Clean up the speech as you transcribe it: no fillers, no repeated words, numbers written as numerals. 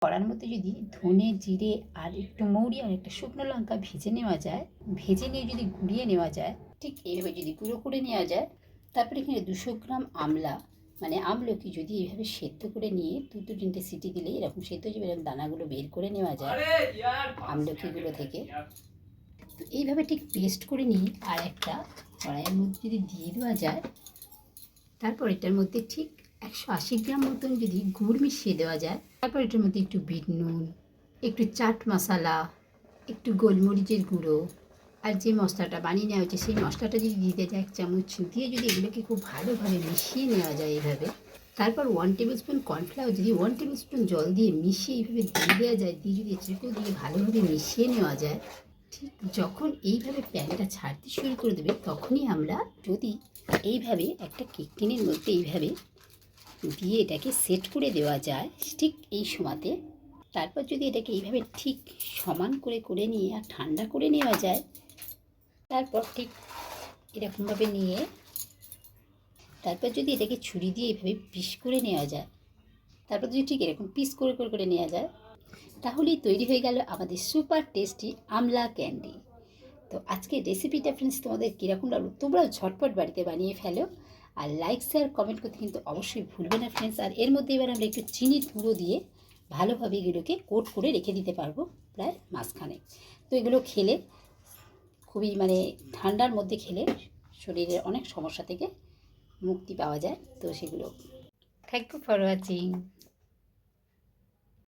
কড়ার মধ্যে যদি ধনে, জিরে আর একটু মৌরি আর একটা শুকনো লঙ্কা ভেজে নেওয়া যায়, ভেজে নিয়ে যদি গুঁড়িয়ে নেওয়া যায়, ঠিক এইভাবে যদি গুঁড়ো করে নেওয়া যায়, তারপরে এখানে 200 গ্রাম আমলা মানে আমলকি যদি এইভাবে সেদ্ধ করে নিয়ে 2-3টে সিটি দিলেই এরকম সেদ্ধ হয়ে যাবে, এরকম দানাগুলো বের করে নেওয়া যায় আমলকিগুলো থেকে। তো এইভাবে ঠিক পেস্ট করে নিয়ে আর একটা কড়াইয়ের মধ্যে যদি দিয়ে দেওয়া যায়, তারপর এটার মধ্যে ঠিক 180 গ্রাম মতন যদি গুড় মিশিয়ে দেওয়া যায়, তারপর এটার মধ্যে একটু বিট নুন, একটু চাট মশলা, একটু গোলমরিচের গুঁড়ো আর যে মশলাটা বানিয়ে নেওয়া হয়েছে সেই মশলাটা যদি দিতে যায় 1 চামচ দিয়ে যদি এগুলোকে খুব ভালোভাবে মিশিয়ে নেওয়া যায় এইভাবে, তারপর 1 টেবিল স্পুন কর্নফ্লাওয়ার যদি 1 টেবিল স্পুন জল দিয়ে মিশিয়ে এইভাবে দিয়ে দেওয়া যায়, দিয়ে যদি এটাকেও দিয়ে ভালোভাবে মিশিয়ে নেওয়া যায়, ঠিক যখন এইভাবে প্যানটা ছাড়তে শুরু করে দেবে তখনই আমরা যদি এইভাবে একটা কেক টিনের মধ্যে এইভাবে দিয়ে এটাকে সেট করে দেওয়া যায় ঠিক এই সময়তে, তারপর যদি এটাকে এইভাবে ঠিক সমান করে করে নিয়ে আর ঠান্ডা করে নেওয়া যায়, তারপর ঠিক এরকমভাবে নিয়ে তারপর যদি এটাকে ছুরি দিয়ে এইভাবে পিস করে নেওয়া যায়, তারপর যদি ঠিক এরকম পিস করে করে করে নেওয়া যায়, তাহলেই তৈরি হয়ে গেল আমাদের সুপার টেস্টি আমলা ক্যান্ডি। তো আজকের রেসিপিটা ফ্রেন্ডস তোমাদের কীরকম লাগলো তোমরাও ঝটপট বাড়িতে বানিয়ে ফেলো, আর লাইক শেয়ার কমেন্ট করতে কিন্তু অবশ্যই ভুলবে না ফ্রেন্ডস। আর এর মধ্যে এবার আমরা একটু চিনির গুঁড়ো দিয়ে ভালোভাবে এগুলোকে কোট করে রেখে দিতে পারবো প্রায় মাসখানে। তো এগুলো খেলে খুবই ঠান্ডার মধ্যে খেলে শরীরের অনেক সমস্যা থেকে মুক্তি পাওয়া যায়। তো সেগুলো থ্যাংক ইউ ফর ওয়াচিং।